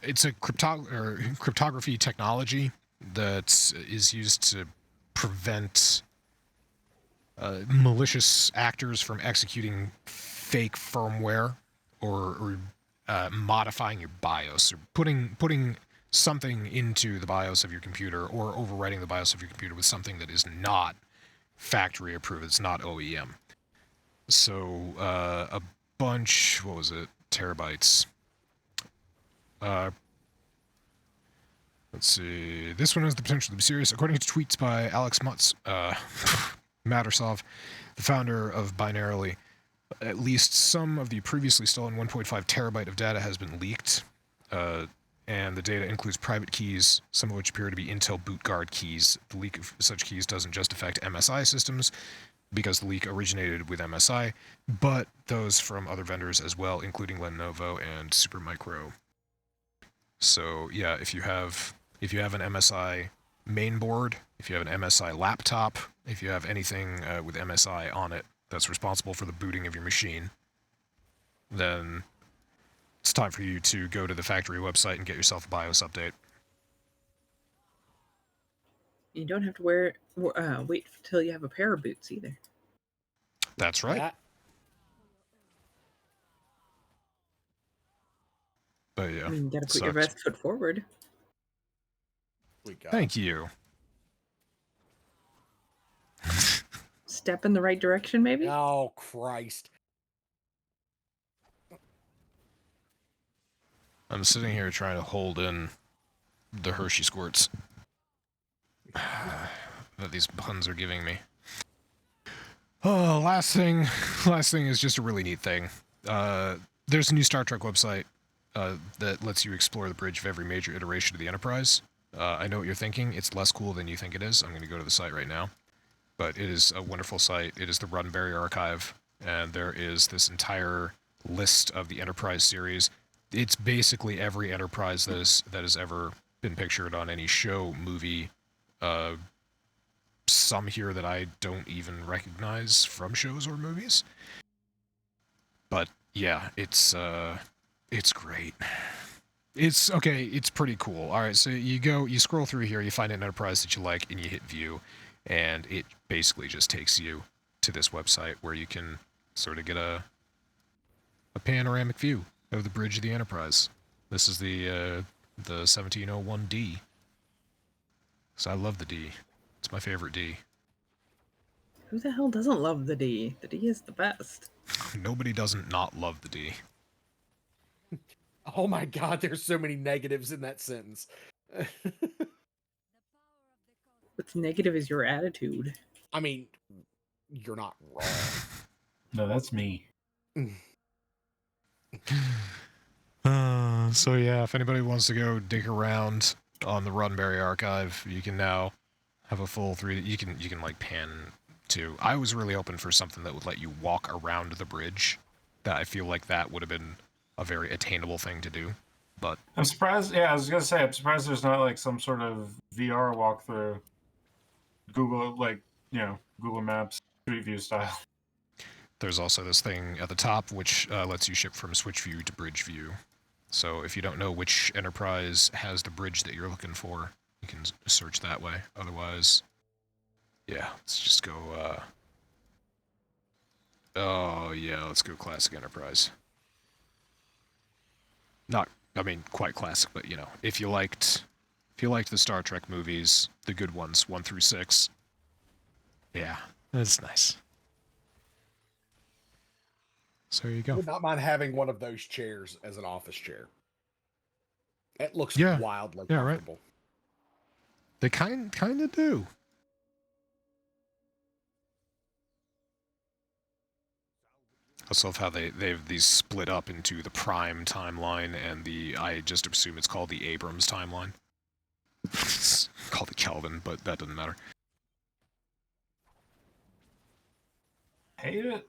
it's a cryptography technology that is used to prevent malicious actors from executing fake firmware or modifying your BIOS, or putting something into the BIOS of your computer, or overwriting the BIOS of your computer with something that is not factory approved. It's not OEM. So a bunch, what was it, terabytes. Let's see. This one has the potential to be serious. According to tweets by Alex Mattersov, the founder of Binarily, at least some of the previously stolen 1.5 terabyte of data has been leaked, and the data includes private keys, some of which appear to be Intel BootGuard keys. The leak of such keys doesn't just affect MSI systems, because the leak originated with MSI, but those from other vendors as well, including Lenovo and Supermicro. So yeah, if you have an MSI mainboard, if you have an MSI laptop, if you have anything with MSI on it that's responsible for the booting of your machine, then it's time for you to go to the factory website and get yourself a BIOS update. You don't have to wait till you have a pair of boots either. That's right. Yeah. But yeah, I mean, you gotta put your best foot forward. Thank you. Step in the right direction, maybe? Oh, Christ. I'm sitting here trying to hold in the Hershey squirts that these puns are giving me. Oh, last thing is just a really neat thing. There's a new Star Trek website that lets you explore the bridge of every major iteration of the Enterprise. I know what you're thinking. It's less cool than you think it is. I'm going to go to the site right now. But it is a wonderful site. It is the Roddenberry Archive, and there is this entire list of the Enterprise series. It's basically every Enterprise that has ever been pictured on any show, movie, some here that I don't even recognize from shows or movies. But yeah, it's great. It's okay, it's pretty cool. All right, so you scroll through here, you find an Enterprise that you like, and you hit view, and it basically just takes you to this website where you can sort of get a panoramic view of the bridge of the Enterprise. This is the 1701D. So I love the D. It's my favorite D. Who the hell doesn't love the D? The D is the best. Nobody doesn't not love the D. Oh my God, there's so many negatives in that sentence. What's negative is your attitude. I mean, you're not wrong. No, that's me. So yeah, if anybody wants to go dig around on the Roddenberry Archive, you can now have a full 3D. You can like pan to. I was really hoping for something that would let you walk around the bridge. That I feel like that would have been a very attainable thing to do. But I'm surprised. Yeah, I was gonna say I'm surprised there's not like some sort of VR walkthrough. Google, like, Google Maps Street View style. There's also this thing at the top which lets you ship from switch view to bridge view. So if you don't know which Enterprise has the bridge that you're looking for, you can search that way. Otherwise, yeah, let's just go. Oh yeah, let's go classic Enterprise. Not, I mean, quite classic, but if you liked the Star Trek movies, the good ones, 1 through 6, yeah, That's nice. So there you go. Would not mind having one of those chairs as an office chair. It looks wildly Yeah, right. comfortable. They kind of do. I love how they've these split up into the Prime timeline and I just assume it's called the Abrams timeline. It's called the Kelvin, but that doesn't matter. Hate it.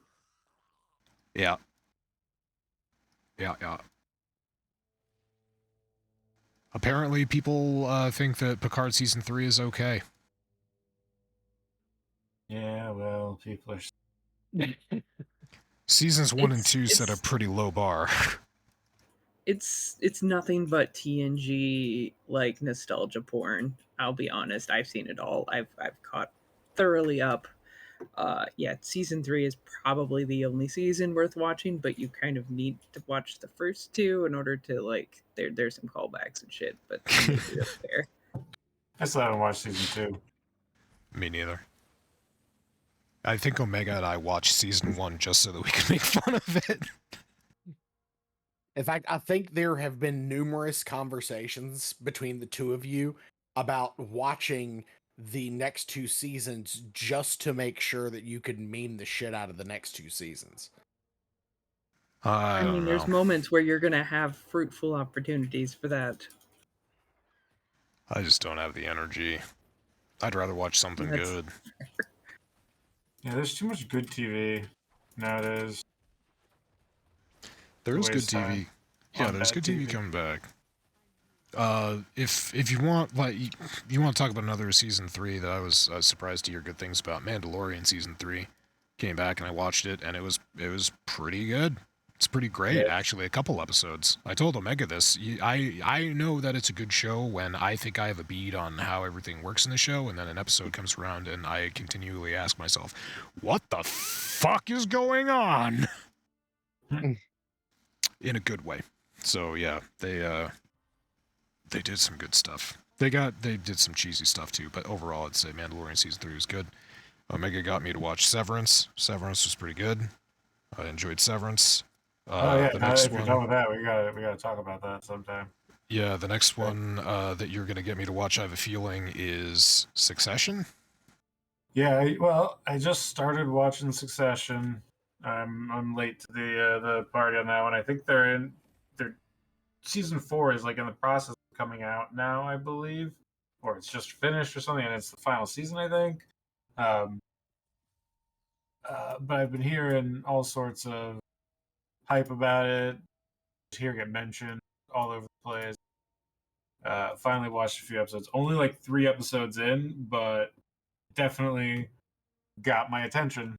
Yeah. Yeah. Apparently, people think that Picard Season 3 is okay. Yeah, well, people are... Seasons 1 and 2 set a pretty low bar. It's nothing but TNG like nostalgia porn. I'll be honest. I've seen it all. I've caught thoroughly up. Yeah, season 3 is probably the only season worth watching, but you kind of need to watch the first two in order to like. There's some callbacks and shit, but there. I still haven't watched season 2. Me neither. I think Omega and I watched season 1 just so that we could make fun of it. In fact, I think there have been numerous conversations between the two of you about watching the next 2 seasons just to make sure that you could meme the shit out of the next 2 seasons. I mean, there's moments where you're going to have fruitful opportunities for that. I just don't have the energy. I'd rather watch something good. Yeah, there's too much good TV nowadays. There is good TV. Yeah, there's good TV coming back. If you want, like, you want to talk about another season 3 that I was surprised to hear good things about. Mandalorian season 3 came back and I watched it and it was pretty good. It's pretty great, actually. A couple episodes. I told Omega this. I know that it's a good show when I think I have a bead on how everything works in the show, and then an episode comes around and I continually ask myself, what the fuck is going on? In a good way. So yeah, they did some good stuff. They did some cheesy stuff too, but overall I'd say Mandalorian season 3 was good. Omega got me to watch Severance. Severance was pretty good. I enjoyed Severance. The next one, if you're done with that, we gotta talk about that sometime. Yeah, the next one that you're gonna get me to watch, I have a feeling, is Succession. Yeah, I just started watching Succession. I'm late to the party on that one. I think their season 4 is like in the process of coming out now, I believe, or it's just finished or something, and it's the final season, I think. But I've been hearing all sorts of hype about it. Just hearing it mentioned all over the place. Finally watched a few episodes. Only like 3 episodes in, but definitely got my attention.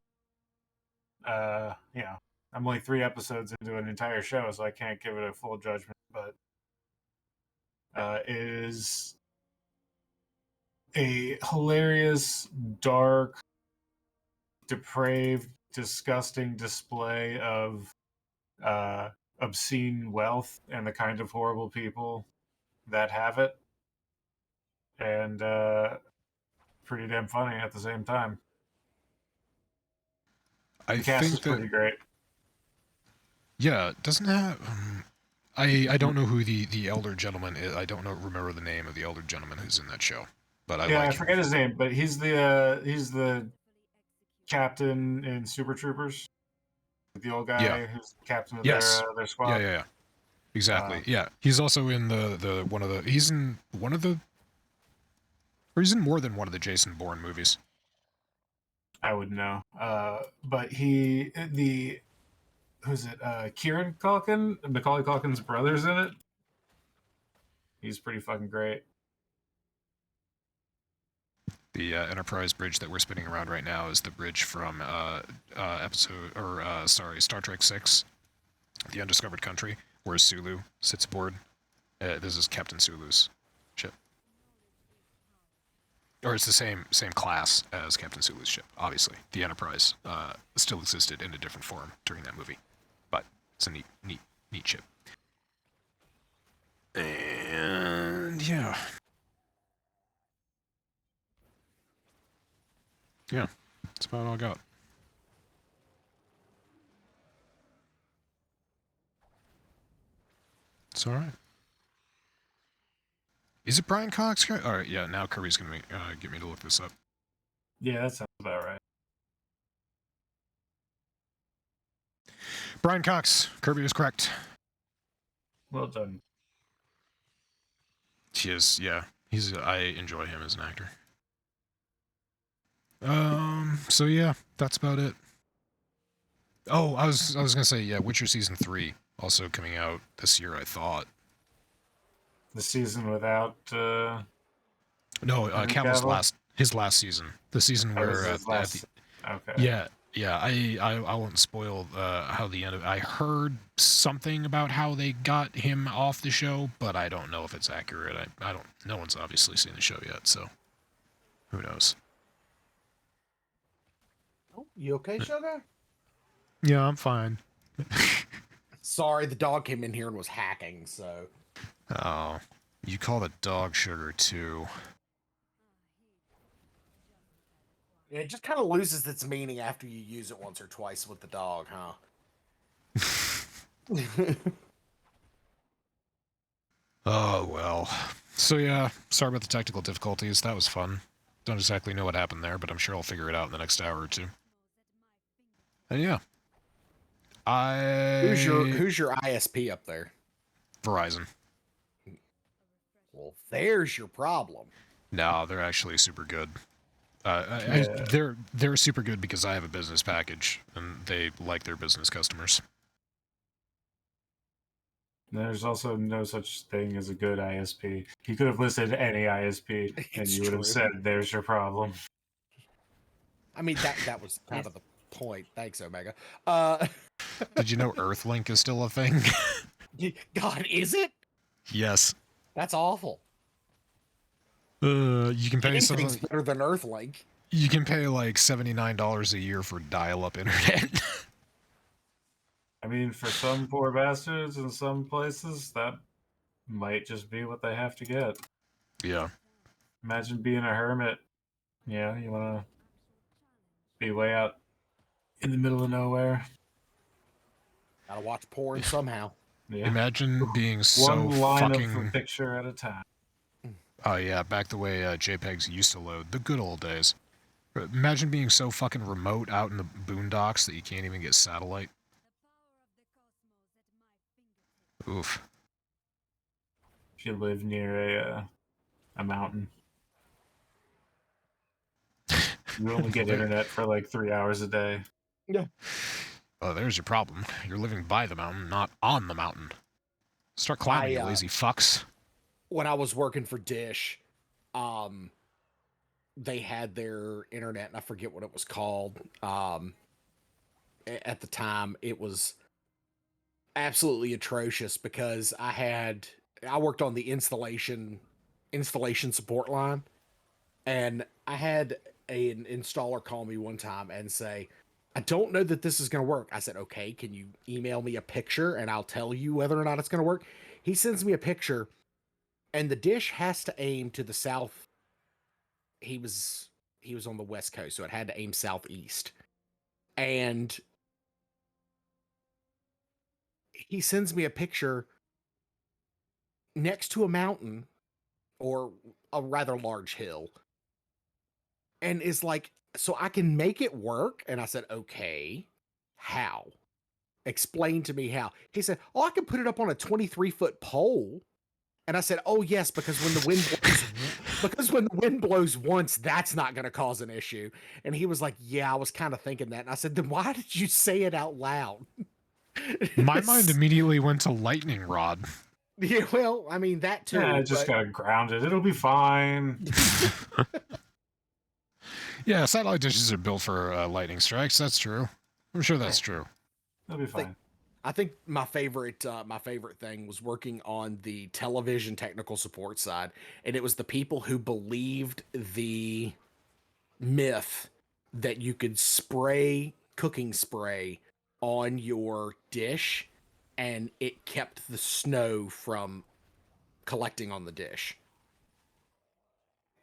I'm only 3 episodes into an entire show, so I can't give it a full judgment. But it is a hilarious, dark, depraved, disgusting display of obscene wealth and the kind of horrible people that have it, and pretty damn funny at the same time. The cast is pretty great. Yeah, it doesn't have. I don't know who the elder gentleman is. I don't remember the name of the elder gentleman who's in that show. But I forget his name. But he's the captain in Super Troopers. The old guy who's the captain of their squad. Yeah. Exactly. Yeah, he's also in he's in more than one of the Jason Bourne movies. I wouldn't know. But who's it? Kieran Culkin, Macaulay Culkin's brother's in it. He's pretty fucking great. The Enterprise bridge that we're spinning around right now is the bridge from Star Trek 6, The Undiscovered Country, where Sulu sits aboard. This is Captain Sulu's ship. Or it's the same class as Captain Sulu's ship, obviously. The Enterprise still existed in a different form during that movie. But it's a neat ship. And yeah. that's about all I got. It's all right. Is it Brian Cox? All right, yeah. Now Kirby's gonna get me to look this up. Yeah, that sounds about right. Brian Cox. Kirby is correct. Well done. He is. Yeah, I enjoy him as an actor. So yeah, that's about it. Oh, I was gonna say, yeah, Witcher Season 3 also coming out this year, I thought. The season without No, Henry Cavill's Cavill? his last season. The season That where was his last. Okay. yeah, I won't spoil how the end of. I heard something about how they got him off the show, but I don't know if it's accurate. I don't. No one's obviously seen the show yet, so who knows? Oh, you okay, Sugar? Yeah, I'm fine. Sorry, the dog came in here and was hacking, so... Oh, you call the dog Sugar too. It just kind of loses its meaning after you use it once or twice with the dog, huh? Oh, well. So yeah, sorry about the technical difficulties. That was fun. Don't exactly know what happened there, but I'm sure I'll figure it out in the next hour or two. And yeah. Who's your ISP up there? Verizon. Well, there's your problem. No, they're actually super good. They're super good because I have a business package, and they like their business customers. There's also no such thing as a good ISP. You could have listed any ISP, and It's you would have true. said, "There's your problem." I mean, that was kind of the point. Thanks, Omega. Did you know Earthlink is still a thing? God, is it? Yes. That's awful. You can pay Anything's better than Earthlink. You can pay like $79 a year for dial-up internet. I mean, for some poor bastards in some places, that might just be what they have to get. Yeah. Imagine being a hermit. Yeah, you want to be way out in the middle of nowhere. Gotta watch porn somehow. Yeah. Imagine being so One line fucking... of a picture at a time. Oh yeah, back the way JPEGs used to load. The good old days. Imagine being so fucking remote out in the boondocks that you can't even get satellite. Oof. If you live near a mountain. You only get internet for like 3 hours a day. Yeah. Oh, there's your problem. You're living by the mountain, not on the mountain. Start climbing, you lazy fucks. When I was working for Dish, they had their internet, and I forget what it was called. At the time, it was absolutely atrocious because I worked on the installation support line, and I had an installer call me one time and say, "I don't know that this is going to work." I said, "Okay, can you email me a picture and I'll tell you whether or not it's going to work?" He sends me a picture, and the dish has to aim to the south. He was on the West Coast, so it had to aim southeast. And he sends me a picture next to a mountain, or a rather large hill, and is like, "So I can make it work?" And I said, "Okay, how? Explain to me how." He said, "Oh, I can put it up on a 23-foot pole." And I said, "Oh yes, because when the wind blows once, that's not going to cause an issue." And he was like, "Yeah, I was kind of thinking that." And I said, "Then why did you say it out loud?" My mind immediately went to lightning rod. Yeah, well, I mean that too. Yeah, I just got grounded. It'll be fine. Yeah, satellite dishes are built for lightning strikes. That's true. I'm sure that's true. It'll be fine. I think my favorite thing was working on the television technical support side, and it was the people who believed the myth that you could spray cooking spray on your dish and it kept the snow from collecting on the dish.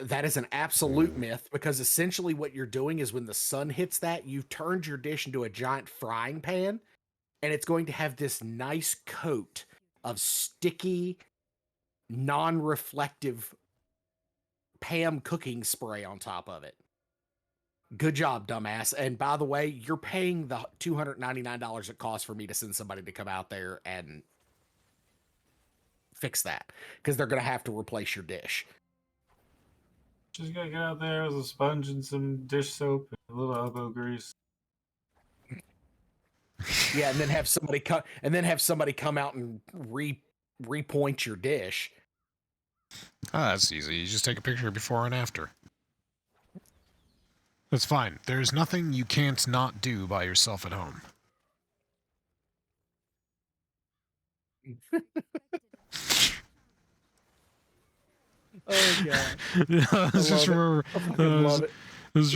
That is an absolute myth, because essentially what you're doing is when the sun hits that, you've turned your dish into a giant frying pan, and it's going to have this nice coat of sticky, non-reflective Pam cooking spray on top of it. Good job, dumbass. And by the way, you're paying the $299 it costs for me to send somebody to come out there and fix that, because they're going to have to replace your dish. Just gotta get out there with a sponge and some dish soap and a little elbow grease. Yeah, and then have somebody come out and repoint your dish. Ah, that's easy. You just take a picture before and after. That's fine. There's nothing you can't not do by yourself at home. Oh god! I was just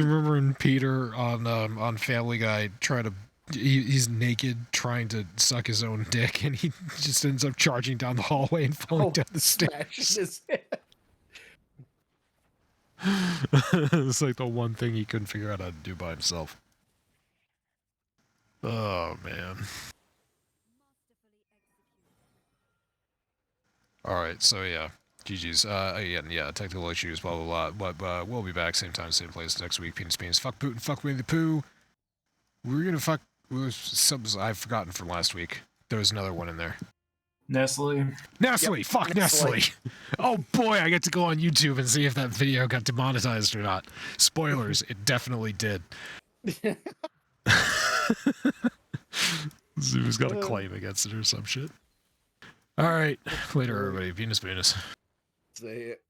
remembering Peter on Family Guy he's naked trying to suck his own dick, and he just ends up charging down the hallway and falling down the stairs. It's like the one thing he couldn't figure out how to do by himself. Oh man. Alright, so yeah. GG's. Again, yeah, technical issues, blah, blah, blah. But we'll be back same time, same place next week. Penis. Fuck Putin, fuck Winnie the Pooh. We're gonna fuck... Subs I've forgotten from last week. There was another one in there. Nestle. Nestle! Yep, Fuck Nestle! Oh boy, I get to go on YouTube and see if that video got demonetized or not. Spoilers, it definitely did. Zoo's got a claim against it or some shit. Alright, later everybody. Venus. See it.